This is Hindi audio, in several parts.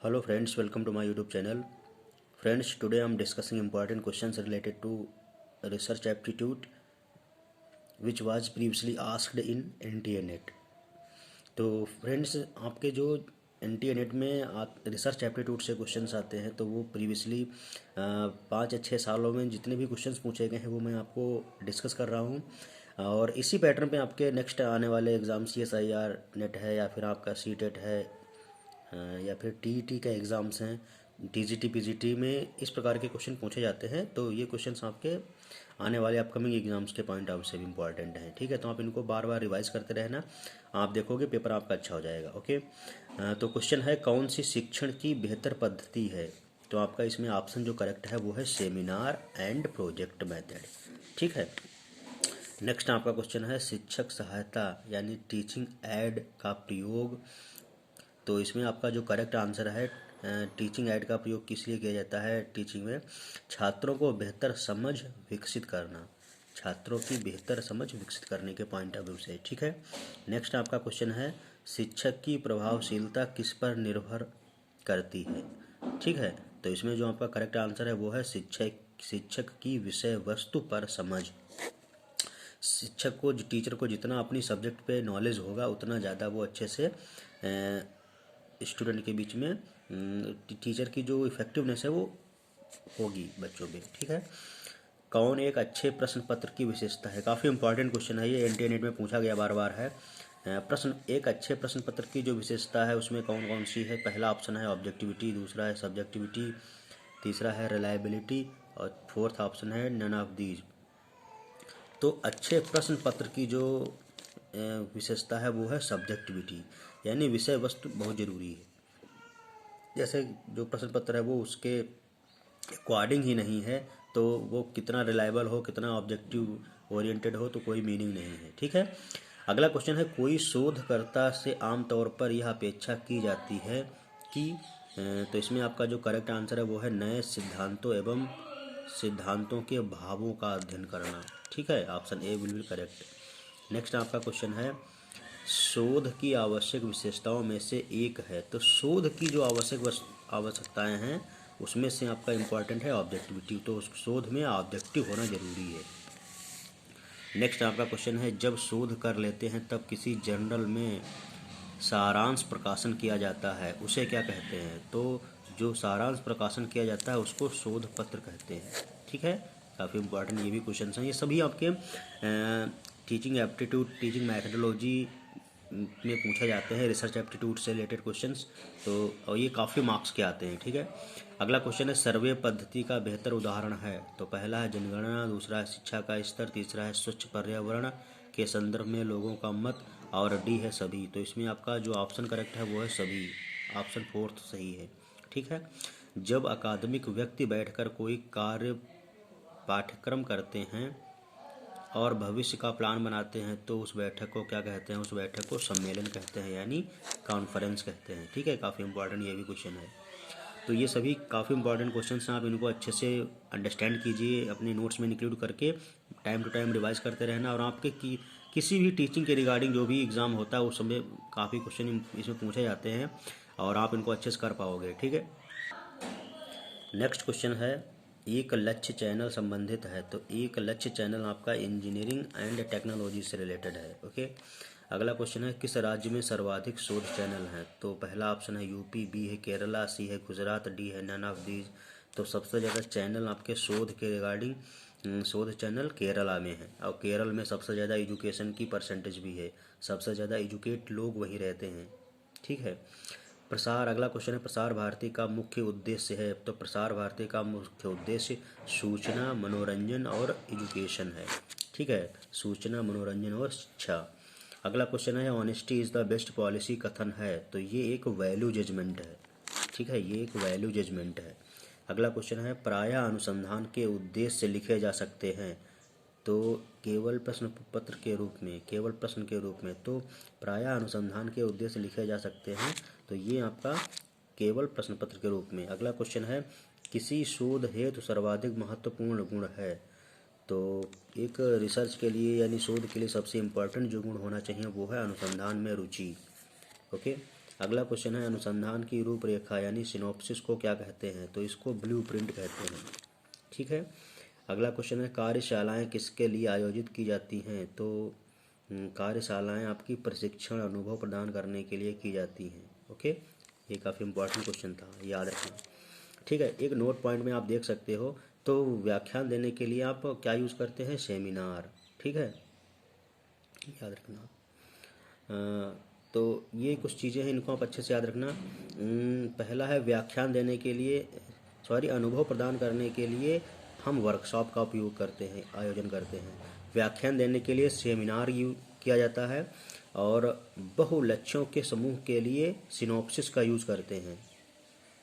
Hello friends, welcome to my YouTube channel. Friends, today I am discussing important questions related to research aptitude which was previously asked in NTA NET. तो फ्रेंड्स आपके जो NTA NET में आप रिसर्च एप्टीट्यूड से क्वेश्चंस आते हैं तो वो प्रीवियसली 5 या 6 सालों में जितने भी क्वेश्चंस पूछे गए हैं वो मैं आपको डिस्कस कर रहा हूँ। और इसी पैटर्न पे आपके नेक्स्ट आने वाले एग्ज़ाम CSIR नेट है या फिर आपका CTET है या फिर TET का एग्ज़ाम्स हैं, TGT PGT में इस प्रकार के क्वेश्चन पूछे जाते हैं। तो ये क्वेश्चंस आपके आने वाले अपकमिंग एग्ज़ाम्स के पॉइंट ऑफ से भी इंपॉर्टेंट हैं। ठीक है, तो आप इनको बार बार रिवाइज करते रहना, आप देखोगे पेपर आपका अच्छा हो जाएगा। ओके, तो क्वेश्चन है कौन सी शिक्षण की बेहतर पद्धति है। तो आपका इसमें ऑप्शन जो करेक्ट है वो है सेमिनार एंड प्रोजेक्ट मेथड। ठीक है, नेक्स्ट आपका क्वेश्चन है शिक्षक सहायता यानी टीचिंग एड का प्रयोग। तो इसमें आपका जो करेक्ट आंसर है टीचिंग एड का प्रयोग किस लिए किया जाता है टीचिंग में, छात्रों को बेहतर समझ विकसित करना, छात्रों की बेहतर समझ विकसित करने के पॉइंट ऑफ व्यू से। ठीक है, नेक्स्ट आपका क्वेश्चन है शिक्षक की प्रभावशीलता किस पर निर्भर करती है। ठीक है, तो इसमें जो आपका करेक्ट आंसर है वो है शिक्षक की विषय वस्तु पर समझ। शिक्षक को टीचर को जितना अपनी सब्जेक्ट पे नॉलेज होगा उतना ज़्यादा वो अच्छे से स्टूडेंट के बीच में टीचर की जो इफेक्टिवनेस है वो होगी बच्चों में। ठीक है, कौन एक अच्छे प्रश्न पत्र की विशेषता है। काफ़ी इंपॉर्टेंट क्वेश्चन है ये, NTA NET में पूछा गया बार बार है। प्रश्न एक अच्छे प्रश्न पत्र की जो विशेषता है उसमें कौन कौन सी है। पहला ऑप्शन है ऑब्जेक्टिविटी, दूसरा है सब्जेक्टिविटी, तीसरा है रिलायबिलिटी और फोर्थ ऑप्शन है नन ऑफ दीज। तो अच्छे प्रश्न पत्र की जो विशेषता है वो है सब्जेक्टिविटी, यानी विषय वस्तु बहुत ज़रूरी है। जैसे जो प्रश्न पत्र है वो उसके अकॉर्डिंग ही नहीं है तो वो कितना रिलायबल हो, कितना ऑब्जेक्टिव ओरिएंटेड हो तो कोई मीनिंग नहीं है। ठीक है, अगला क्वेश्चन है कोई शोधकर्ता से आमतौर पर यह अपेक्षा की जाती है कि तो इसमें आपका जो करेक्ट आंसर है वो है नए सिद्धांतों एवं सिद्धांतों के भावों का अध्ययन करना। ठीक है, option A will be correct. Next आपका क्वेश्चन है शोध की आवश्यक विशेषताओं में से एक है। तो शोध की जो आवश्यकताएं हैं उसमें से आपका इम्पॉर्टेंट है ऑब्जेक्टिविटी, तो शोध में ऑब्जेक्टिव होना जरूरी है। नेक्स्ट आपका क्वेश्चन है जब शोध कर लेते हैं तब किसी जर्नल में सारांश प्रकाशन किया जाता है उसे क्या कहते हैं। तो जो सारांश प्रकाशन किया जाता है उसको शोध पत्र कहते हैं। ठीक है, काफ़ी इंपॉर्टेंट ये भी क्वेश्चन हैं। ये सभी आपके टीचिंग एप्टीट्यूड, टीचिंग मैथडोलॉजी में पूछे जाते हैं, रिसर्च एप्टीट्यूड से रिलेटेड क्वेश्चंस। तो और ये काफ़ी मार्क्स के आते हैं। ठीक है, अगला क्वेश्चन है सर्वे पद्धति का बेहतर उदाहरण है। तो पहला है जनगणना, दूसरा है शिक्षा का स्तर, तीसरा है स्वच्छ पर्यावरण के संदर्भ में लोगों का मत और डी है सभी। तो इसमें आपका जो ऑप्शन करेक्ट है वो है सभी, ऑप्शन फोर्थ सही है। ठीक है, जब अकादमिक व्यक्ति बैठकर कोई कार्य पाठ्यक्रम करते हैं और भविष्य का प्लान बनाते हैं तो उस बैठक को क्या कहते हैं, उस बैठक को सम्मेलन कहते हैं यानी कॉन्फ्रेंस कहते हैं। ठीक है, काफ़ी इंपॉर्टेंट ये भी क्वेश्चन है। तो ये सभी काफ़ी इंपॉर्टेंट क्वेश्चन हैं, आप इनको अच्छे से अंडरस्टैंड कीजिए, अपने नोट्स में इंक्लूड करके टाइम टू टाइम रिवाइज करते रहना। और आपके किसी भी टीचिंग के रिगार्डिंग जो भी एग्ज़ाम होता है उस समय काफ़ी क्वेश्चन इसमें पूछे जाते हैं और आप इनको अच्छे से कर पाओगे। ठीक है, नेक्स्ट क्वेश्चन है एक लक्ष्य चैनल संबंधित है। तो एक लक्ष्य चैनल आपका इंजीनियरिंग एंड टेक्नोलॉजी से रिलेटेड है। ओके, अगला क्वेश्चन है किस राज्य में सर्वाधिक शोध चैनल हैं। तो पहला ऑप्शन है यूपी, बी है केरला, सी है गुजरात, डी है नन ऑफ दीज। तो सबसे ज़्यादा चैनल आपके शोध के रिगार्डिंग शोध चैनल केरला में है और केरल में सबसे ज़्यादा एजुकेशन की परसेंटेज भी है, सबसे ज़्यादा एजुकेट लोग वहीं रहते हैं। ठीक है, प्रसार, अगला क्वेश्चन है प्रसार भारती का मुख्य उद्देश्य है। तो प्रसार भारती का मुख्य उद्देश्य सूचना, मनोरंजन और एजुकेशन है। ठीक है, सूचना, मनोरंजन और शिक्षा। अगला क्वेश्चन है honesty is the best policy कथन है। तो ये एक वैल्यू जजमेंट है। ठीक है, ये एक वैल्यू जजमेंट है। अगला क्वेश्चन है प्रायः अनुसंधान के उद्देश्य लिखे जा सकते हैं। तो केवल प्रश्न पत्र के रूप में, केवल प्रश्न के रूप में, तो प्रायः अनुसंधान के उद्देश्य लिखे जा सकते हैं। तो ये आपका केवल प्रश्न पत्र के रूप में। अगला क्वेश्चन है किसी शोध हेतु सर्वाधिक महत्वपूर्ण गुण है। तो एक रिसर्च के लिए यानी शोध के लिए सबसे इम्पोर्टेंट जो गुण होना चाहिए वो है अनुसंधान में रुचि। ओके, अगला क्वेश्चन है अनुसंधान की रूपरेखा यानी सिनॉप्सिस को क्या कहते हैं? तो इसको ब्लूप्रिंट कहते हैं। ठीक है। अगला क्वेश्चन है कार्यशालाएं किसके लिए आयोजित की जाती हैं? तो कार्यशालाएं आपकी प्रशिक्षण अनुभव प्रदान करने के लिए की जाती हैं। ओके, ये काफ़ी इंपॉर्टेंट क्वेश्चन था, याद रखना। ठीक है, एक नोट पॉइंट में आप देख सकते हो। तो व्याख्यान देने के लिए आप क्या यूज़ करते हैं? सेमिनार। ठीक है, याद रखना। तो ये कुछ चीज़ें हैं, इनको आप अच्छे से याद रखना। पहला है व्याख्यान देने के लिए, सॉरी, अनुभव प्रदान करने के लिए हम वर्कशॉप का उपयोग करते हैं, आयोजन करते हैं। व्याख्यान देने के लिए सेमिनार किया जाता है, और बहुलक्ष्यों के समूह के लिए सिनॉप्सिस का यूज़ करते हैं।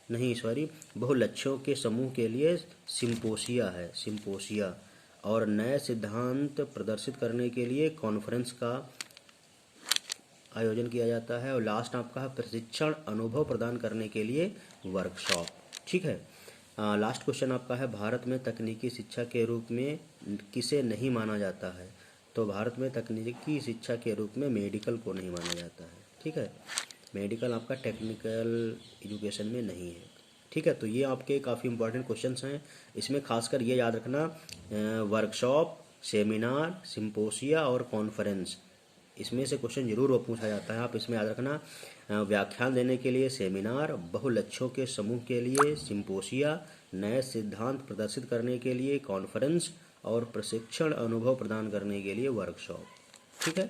नहीं, सॉरी, बहुलक्ष्यों के समूह के लिए सिम्पोसिया है, सिम्पोसिया। और नए सिद्धांत प्रदर्शित करने के लिए कॉन्फ्रेंस का आयोजन किया जाता है। और लास्ट आपका है प्रशिक्षण अनुभव प्रदान करने के लिए वर्कशॉप। ठीक है। लास्ट क्वेश्चन आपका है भारत में तकनीकी शिक्षा के रूप में किसे नहीं माना जाता है? तो भारत में तकनीकी शिक्षा के रूप में मेडिकल को नहीं माना जाता है। ठीक है, मेडिकल आपका टेक्निकल एजुकेशन में नहीं है। ठीक है, तो ये आपके काफ़ी इंपॉर्टेंट क्वेश्चंस हैं। इसमें खासकर ये याद रखना, वर्कशॉप, सेमिनार, सिम्पोसिया और कॉन्फ्रेंस, इसमें से क्वेश्चन जरूर वो पूछा जाता है। आप इसमें याद रखना, व्याख्यान देने के लिए सेमिनार, बहुलक्ष्यों के समूह के लिए सिम्पोसिया, नए सिद्धांत प्रदर्शित करने के लिए कॉन्फ्रेंस और प्रशिक्षण अनुभव प्रदान करने के लिए वर्कशॉप। ठीक है,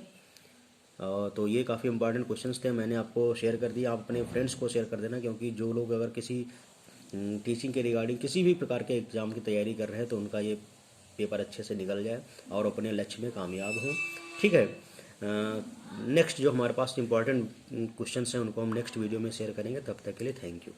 तो ये काफ़ी इंपॉर्टेंट क्वेश्चंस थे, मैंने आपको शेयर कर दिया। आप अपने फ्रेंड्स को शेयर कर देना, क्योंकि जो लोग अगर किसी टीचिंग के रिगार्डिंग किसी भी प्रकार के एग्ज़ाम की तैयारी कर रहे हैं तो उनका ये पेपर अच्छे से निकल जाए और अपने लक्ष्य में कामयाब हों। ठीक है, नेक्स्ट जो हमारे पास इंपॉर्टेंट क्वेश्चंस हैं उनको हम नेक्स्ट वीडियो में शेयर करेंगे। तब तक के लिए थैंक यू।